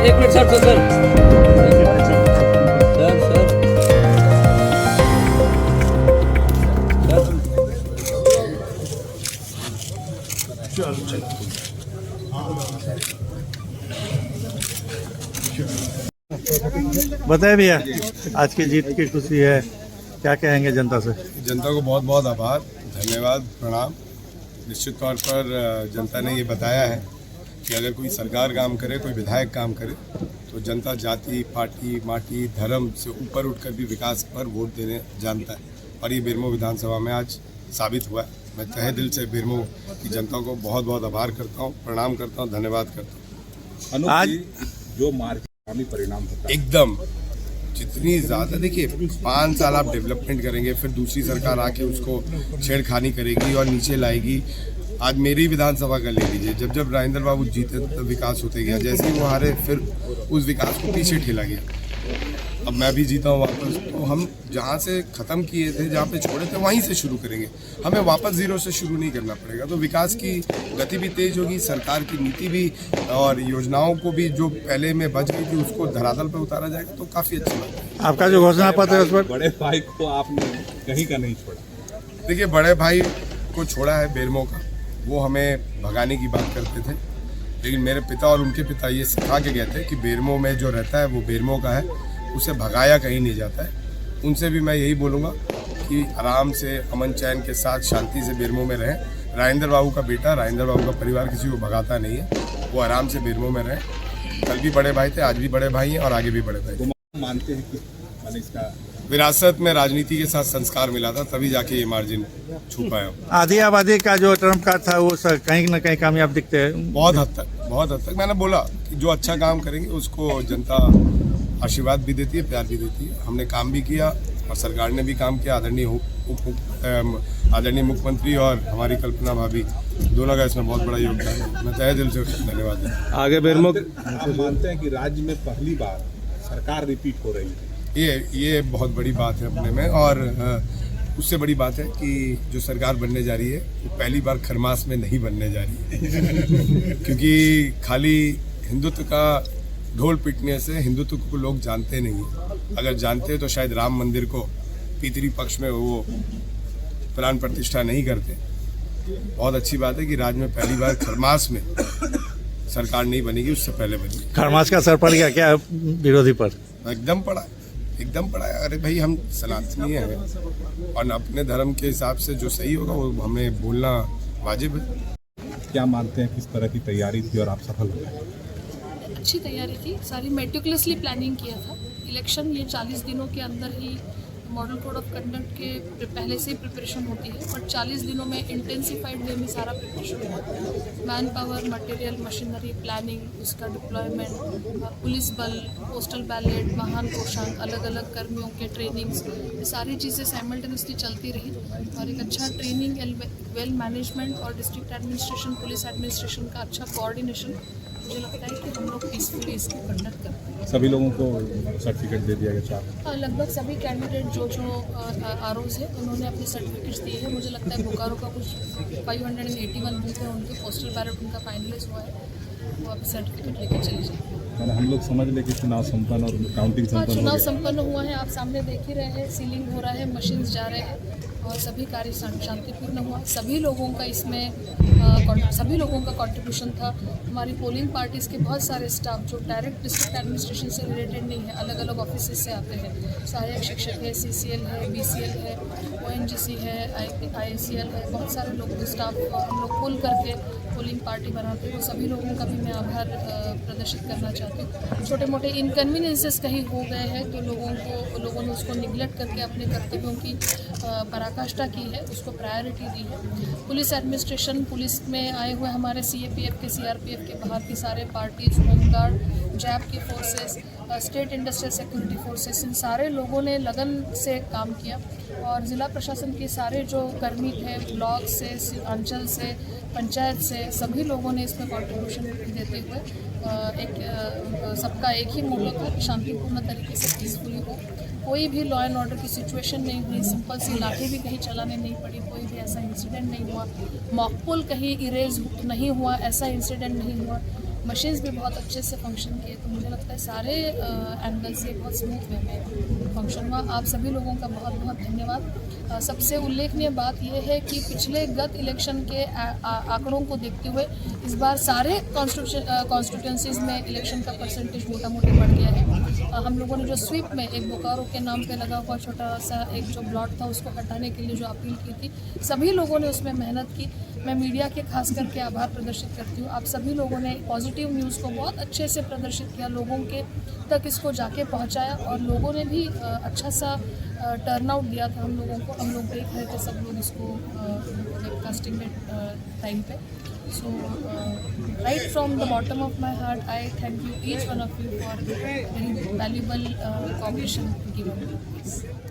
एक minute sir sir बताए भैया, आज की जीत की खुशी है, क्या कहेंगे जनता से? जनता को बहुत बहुत आभार, धन्यवाद, प्रणाम। निश्चित तौर पर जनता ने ये बताया है कि अगर कोई सरकार काम करे, कोई विधायक काम करे, तो जनता जाति, पार्टी, माटी, धर्म से ऊपर उठकर भी विकास पर वोट देने जानता है। और ये बेरमो विधानसभा में आज साबित हुआ है। मैं तहे दिल से बेरमो की जनता को बहुत बहुत आभार करता हूँ, प्रणाम करता हूँ, धन्यवाद करता हूँ। आज जो मार्ग परिणाम होता है एकदम जितनी ज़्यादा, देखिए 5 साल आप डेवलपमेंट करेंगे, फिर दूसरी सरकार आके उसको छेड़खानी करेगी और नीचे लाएगी। आज मेरी विधानसभा का ले लीजिए, जब राजेंद्र बाबू जीते तब विकास होते गया, जैसे ही वो हारे फिर उस विकास को पीछे ठेला गया। अब मैं भी जीता हूँ वापस, तो हम जहाँ से ख़त्म किए थे, जहाँ पे छोड़े थे, वहीं से शुरू करेंगे। हमें वापस ज़ीरो से शुरू नहीं करना पड़ेगा। तो विकास की गति भी तेज होगी, सरकार की नीति भी और योजनाओं को भी जो पहले में बच गई थी उसको धरातल पर उतारा जाएगा, तो काफ़ी अच्छा लगेगा। आपका जो घोषणा पत्र है उस पर बड़े भाई को आपने कहीं का नहीं छोड़ा। देखिए, बड़े भाई को छोड़ा है बेरमो का, वो हमें भगाने की बात करते थे, लेकिन मेरे पिता और उनके पिता ये सिखा के गए थे कि बेरमो में जो रहता है वो बेरमो का है, उसे भगाया कहीं नहीं जाता है। उनसे भी मैं यही बोलूँगा कि आराम से, अमन चैन के साथ, शांति से बेरमो में रहें। राजेंद्र बाबू का बेटा, राजेंद्र बाबू का परिवार किसी को भगाता नहीं है, वो आराम से बेरमो में रहें। कल भी बड़े भाई थे, आज भी बड़े भाई हैं और आगे भी बड़े भाई। तो मानते हैं कि मैंने इसका विरासत में राजनीति के साथ संस्कार मिला था, तभी जाके ये मार्जिन छू पाया। आधी आबादी का जो टर्म कार्ड था वो कहीं न कहीं कामयाब दिखते हैं। बहुत हद तक मैंने बोला कि जो अच्छा काम करेंगे उसको जनता आशीर्वाद भी देती है, प्यार भी देती है। हमने काम भी किया और सरकार ने भी काम किया। आदरणीय मुख्यमंत्री और हमारी कल्पना भाभी दोनों का इसमें बहुत बड़ा योगदान है। मैं तहे दिल से धन्यवाद देता हूं। आगे बेरमो आप मानते हैं कि राज्य में पहली बार सरकार रिपीट हो रही है? ये बहुत बड़ी बात है अपने में, और उससे बड़ी बात है कि जो सरकार बनने जा रही है वो पहली बार खरमास में नहीं बनने जा रही है। क्योंकि खाली हिंदुत्व का ढोल पीटने से हिंदुत्व को लोग जानते नहीं हैं। अगर जानते तो शायद राम मंदिर को पितृ पक्ष में वो प्राण प्रतिष्ठा नहीं करते। बहुत अच्छी बात है कि राज्य में पहली बार खरमास में सरकार नहीं बनेगी, उससे पहले बनेगी। खरमास का असर पड़ गया क्या विरोधी पर? एकदम पड़ा है। अरे भाई, हम सनातनी हैं और अपने धर्म के हिसाब से जो सही होगा वो हमें बोलना वाजिब है। क्या मानते हैं किस तरह की तैयारी थी और आप सफल हो गए? अच्छी तैयारी थी, सारी मेटिकुलसली प्लानिंग किया था। इलेक्शन ये 40 दिनों के अंदर ही मॉडल कोड ऑफ कंडक्ट के पहले से ही प्रिपरेशन होती है, बट 40 दिनों में इंटेंसिफाइड वे में सारा प्रिपरेशन हुआ। Man power, material, machinery, planning, उसका डिप्लॉयमेंट, पुलिस बल, पोस्टल बैलेट, वाहन कोषांग, अलग अलग कर्मियों के ट्रेनिंग्स, ये सारी चीज़ें साइमल्टेनियसली चलती रही। और एक अच्छा ट्रेनिंग, वेल मैनेजमेंट और डिस्ट्रिक्ट एडमिनिस्ट्रेशन, पुलिस एडमिनिस्ट्रेशन का अच्छा कोऑर्डिनेशन, मुझे लगता है कि हम लोग पीसफुली इसको कंडक्ट करते हैं। सभी लोगों को सर्टिफिकेट दे दिया गया? 4 लगभग सभी कैंडिडेट जो आरओज है उन्होंने अपने सर्टिफिकेट्स दिए हैं। मुझे लगता है बोकारो का कुछ 581 बूथ है, उनके पोस्टल बैलेट उनका फाइनलाइज हुआ है, वो अब सर्टिफिकेट लेकर चले जाएंगे। हम लोग समझ लें कि चुनाव संपन्न और काउंटिंग संपन्न चुनाव संपन्न हुआ है, आप सामने देख ही रहे हैं। सीलिंग हो रहा है, मशीन्स जा रहे हैं और सभी कार्य शांतिपूर्ण हुआ। सभी लोगों का कंट्रीब्यूशन था। हमारी पोलिंग पार्टीज़ के बहुत सारे स्टाफ जो डायरेक्ट डिस्ट्रिक्ट एडमिनिस्ट्रेशन से रिलेटेड नहीं है, अलग अलग ऑफिस से आते हैं। सहायक शिक्षक है, CCL है, BCL है, ONGC है, IACL है, बहुत सारे लोग स्टाफ हम लोग पुल करके पोलिंग पार्टी बनाते हैं। तो सभी लोगों का भी मैं आभार प्रदर्शित करना चाहती हूँ। छोटे मोटे इनकन्वीनियंसेस कहीं हो गए हैं तो लोगों ने उसको निगलेक्ट करके अपने कर्तव्यों की पराकाष्ठा की है, उसको प्रायोरिटी दी है। पुलिस एडमिनिस्ट्रेशन, पुलिस में आए हुए हमारे CAPF के, CRPF के, बाहर की सारे पार्टीज, होमगार्ड, जैप के forces, state industrial security forces, इन सारे लोगों ने लगन से काम किया। और ज़िला प्रशासन के सारे जो कर्मी थे, ब्लॉक से, अंचल से, पंचायत से, सभी लोगों ने इसमें कंट्रीब्यूशन देते हुए सबका एक ही मोटो था कि शांतिपूर्ण तरीके से पीसफुली हो। कोई भी लॉ एंड ऑर्डर की सिचुएशन नहीं हुई, सिंपल सी लाठी भी कहीं चलाने नहीं पड़ी, कोई भी ऐसा इंसिडेंट नहीं हुआ। मॉकपोल कहीं इरेज नहीं हुआ, ऐसा इंसिडेंट नहीं हुआ। मशीन्स भी बहुत अच्छे से फंक्शन किए। तो मुझे लगता है सारे एंगल से बहुत स्मूथ वे में फंक्शन हुआ। आप सभी लोगों का बहुत बहुत धन्यवाद। सबसे उल्लेखनीय बात यह है कि पिछले गत इलेक्शन के आंकड़ों को देखते हुए इस बार सारे कॉन्स्टिट्यूंसीज में इलेक्शन का परसेंटेज मोटा मोटी बढ़ गया है। हम लोगों ने जो स्वीप में एक बोकारो के नाम पे लगा हुआ छोटा सा एक जो ब्लॉट था उसको हटाने के लिए जो अपील की थी, सभी लोगों ने उसमें मेहनत की। मैं मीडिया के खास करके आभार प्रदर्शित करती हूँ। आप सभी लोगों ने पॉजिटिव न्यूज़ को बहुत अच्छे से प्रदर्शित किया, लोगों के तक इसको जाके पहुँचाया और लोगों ने भी अच्छा सा टर्नआउट दिया था हम लोगों को। हम लोग देख रहे थे सब लोग इसको वेबकास्टिंग में टाइम पे। So right from the bottom of my heart, I thank you each one of you for very valuable cooperation given.